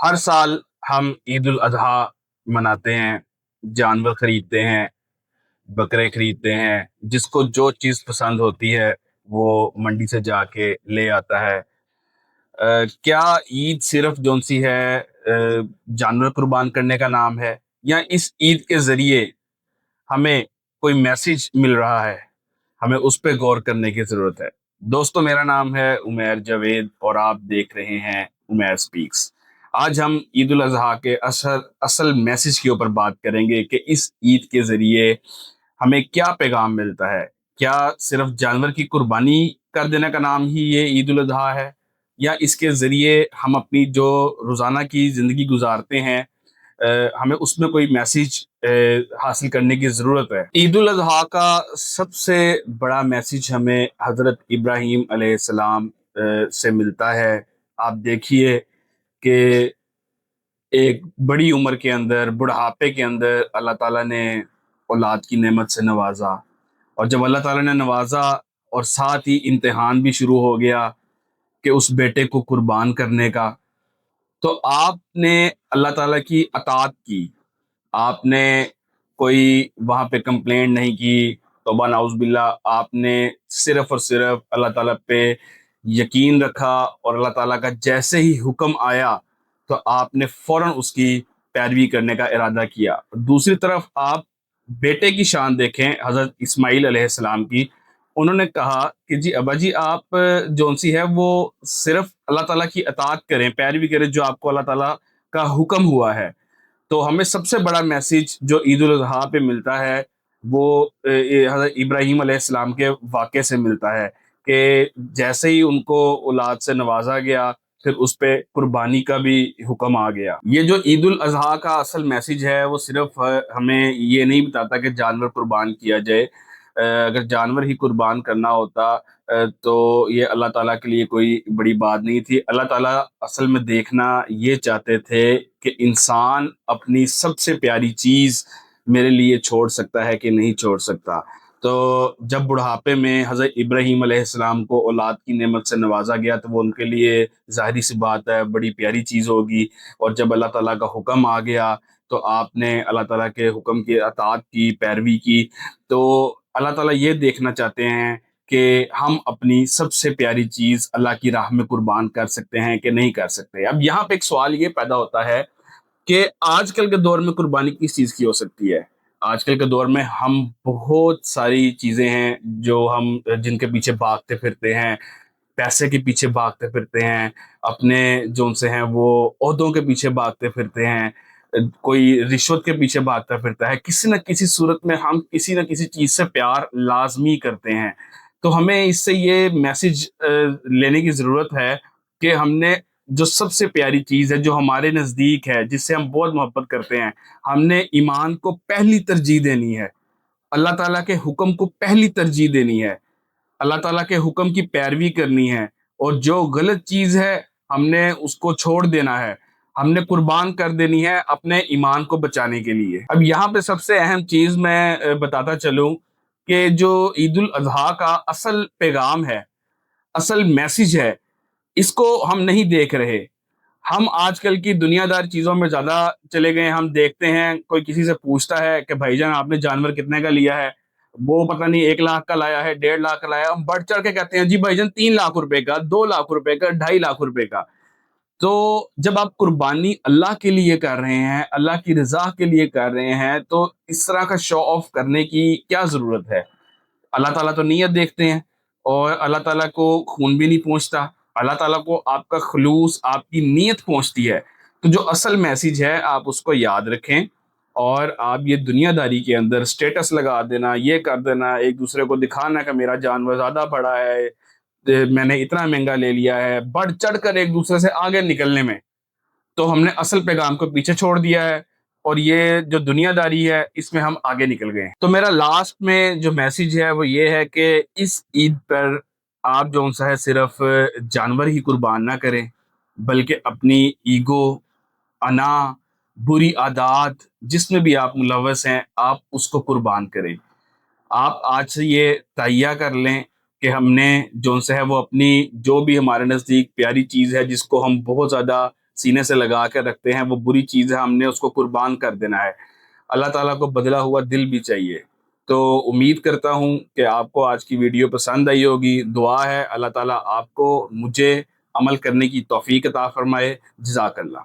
ہر سال ہم عید الاضحیٰ مناتے ہیں، جانور خریدتے ہیں، بکرے خریدتے ہیں، جس کو جو چیز پسند ہوتی ہے وہ منڈی سے جا کے لے آتا ہے۔ کیا عید صرف جون سی ہے جانور قربان کرنے کا نام ہے، یا اس عید کے ذریعے ہمیں کوئی میسج مل رہا ہے؟ ہمیں اس پہ غور کرنے کی ضرورت ہے۔ دوستو، میرا نام ہے عمیر جاوید اور آپ دیکھ رہے ہیں عمیر سپیکس۔ آج ہم عید الاضحیٰ کے اصل میسج کے اوپر بات کریں گے کہ اس عید کے ذریعے ہمیں کیا پیغام ملتا ہے۔ کیا صرف جانور کی قربانی کر دینے کا نام ہی یہ عید الاضحیٰ ہے، یا اس کے ذریعے ہم اپنی جو روزانہ کی زندگی گزارتے ہیں ہمیں اس میں کوئی میسیج حاصل کرنے کی ضرورت ہے؟ عید الاضحیٰ کا سب سے بڑا میسیج ہمیں حضرت ابراہیم علیہ السلام سے ملتا ہے۔ آپ دیکھیے کہ ایک بڑی عمر کے اندر، بڑھاپے کے اندر اللہ تعالیٰ نے اولاد کی نعمت سے نوازا، اور جب اللہ تعالیٰ نے نوازا اور ساتھ ہی امتحان بھی شروع ہو گیا کہ اس بیٹے کو قربان کرنے کا، تو آپ نے اللہ تعالیٰ کی اطاعت کی۔ آپ نے کوئی وہاں پہ کمپلینٹ نہیں کی، توبہ نعوذ باللہ، آپ نے صرف اور صرف اللہ تعالیٰ پہ یقین رکھا، اور اللہ تعالیٰ کا جیسے ہی حکم آیا تو آپ نے فوراً اس کی پیروی کرنے کا ارادہ کیا۔ دوسری طرف آپ بیٹے کی شان دیکھیں، حضرت اسماعیل علیہ السلام کی۔ انہوں نے کہا کہ جی ابا جی، آپ جون سی ہے وہ صرف اللہ تعالیٰ کی اطاعت کریں، پیروی کریں جو آپ کو اللہ تعالیٰ کا حکم ہوا ہے۔ تو ہمیں سب سے بڑا میسیج جو عید الاضحیٰ پہ ملتا ہے وہ حضرت ابراہیم علیہ السلام کے واقعے سے ملتا ہے کہ جیسے ہی ان کو اولاد سے نوازا گیا، پھر اس پہ قربانی کا بھی حکم آ گیا۔ یہ جو عید الاضحیٰ کا اصل میسیج ہے وہ صرف ہمیں یہ نہیں بتاتا کہ جانور قربان کیا جائے۔ اگر جانور ہی قربان کرنا ہوتا تو یہ اللہ تعالیٰ کے لیے کوئی بڑی بات نہیں تھی۔ اللہ تعالیٰ اصل میں دیکھنا یہ چاہتے تھے کہ انسان اپنی سب سے پیاری چیز میرے لیے چھوڑ سکتا ہے کہ نہیں چھوڑ سکتا۔ تو جب بڑھاپے میں حضرت ابراہیم علیہ السلام کو اولاد کی نعمت سے نوازا گیا تو وہ ان کے لیے ظاہری سی بات ہے بڑی پیاری چیز ہوگی، اور جب اللہ تعالیٰ کا حکم آ گیا تو آپ نے اللہ تعالیٰ کے حکم کی اطاعت کی، پیروی کی۔ تو اللہ تعالیٰ یہ دیکھنا چاہتے ہیں کہ ہم اپنی سب سے پیاری چیز اللہ کی راہ میں قربان کر سکتے ہیں کہ نہیں کر سکتے۔ اب یہاں پہ ایک سوال یہ پیدا ہوتا ہے کہ آج کل کے دور میں قربانی کس چیز کی ہو سکتی ہے؟ آج کل کے دور میں ہم بہت ساری چیزیں ہیں جو ہم جن کے پیچھے بھاگتے پھرتے ہیں، پیسے کے پیچھے بھاگتے پھرتے ہیں، اپنے جو ان سے ہیں وہ عہدوں کے پیچھے بھاگتے پھرتے ہیں، کوئی رشوت کے پیچھے بھاگتا پھرتا ہے۔ کسی نہ کسی صورت میں ہم کسی نہ کسی چیز سے پیار لازمی کرتے ہیں۔ تو ہمیں اس سے یہ میسج لینے کی ضرورت ہے کہ ہم نے جو سب سے پیاری چیز ہے جو ہمارے نزدیک ہے، جس سے ہم بہت محبت کرتے ہیں، ہم نے ایمان کو پہلی ترجیح دینی ہے، اللہ تعالیٰ کے حکم کو پہلی ترجیح دینی ہے، اللہ تعالیٰ کے حکم کی پیروی کرنی ہے، اور جو غلط چیز ہے ہم نے اس کو چھوڑ دینا ہے، ہم نے قربان کر دینی ہے اپنے ایمان کو بچانے کے لیے۔ اب یہاں پہ سب سے اہم چیز میں بتاتا چلوں کہ جو عید الاضحیٰ کا اصل پیغام ہے، اصل میسیج ہے، اس کو ہم نہیں دیکھ رہے۔ ہم آج کل کی دنیا دار چیزوں میں زیادہ چلے گئے۔ ہم دیکھتے ہیں کوئی کسی سے پوچھتا ہے کہ بھائی جان آپ نے جانور کتنے کا لیا ہے، وہ پتہ نہیں 1 لاکھ کا لایا ہے، 1.5 لاکھ کا لایا ہے، ہم بڑھ چڑھ کے کہتے ہیں جی بھائی جان 3 لاکھ روپے کا، 2 لاکھ روپے کا، 2.5 لاکھ روپے کا۔ تو جب آپ قربانی اللہ کے لیے کر رہے ہیں، اللہ کی رضا کے لیے کر رہے ہیں، تو اس طرح کا شو آف کرنے کی کیا ضرورت ہے؟ اللہ تعالیٰ تو نیت دیکھتے ہیں، اور اللہ تعالیٰ کو خون بھی نہیں پہنچتا، اللہ تعالیٰ کو آپ کا خلوص، آپ کی نیت پہنچتی ہے۔ تو جو اصل میسیج ہے آپ اس کو یاد رکھیں، اور آپ یہ دنیا داری کے اندر سٹیٹس لگا دینا، یہ کر دینا، ایک دوسرے کو دکھانا کہ میرا جانور زیادہ بڑا ہے، میں نے اتنا مہنگا لے لیا ہے، بڑھ چڑھ کر ایک دوسرے سے آگے نکلنے میں، تو ہم نے اصل پیغام کو پیچھے چھوڑ دیا ہے، اور یہ جو دنیا داری ہے اس میں ہم آگے نکل گئے ہیں۔ تو میرا لاسٹ میں جو میسیج ہے وہ یہ ہے کہ اس عید پر آپ جو سا ہے صرف جانور ہی قربان نہ کریں، بلکہ اپنی ایگو، انا، بری عادات، جس میں بھی آپ ملوث ہیں، آپ اس کو قربان کریں۔ آپ آج سے یہ تہیہ کر لیں کہ ہم نے جو سے ہے وہ اپنی جو بھی ہمارے نزدیک پیاری چیز ہے، جس کو ہم بہت زیادہ سینے سے لگا کے رکھتے ہیں، وہ بری چیز ہے، ہم نے اس کو قربان کر دینا ہے۔ اللہ تعالیٰ کو بدلا ہوا دل بھی چاہیے۔ تو امید کرتا ہوں کہ آپ کو آج کی ویڈیو پسند آئی ہوگی۔ دعا ہے اللہ تعالیٰ آپ کو مجھے عمل کرنے کی توفیق عطا فرمائے۔ جزاک اللہ۔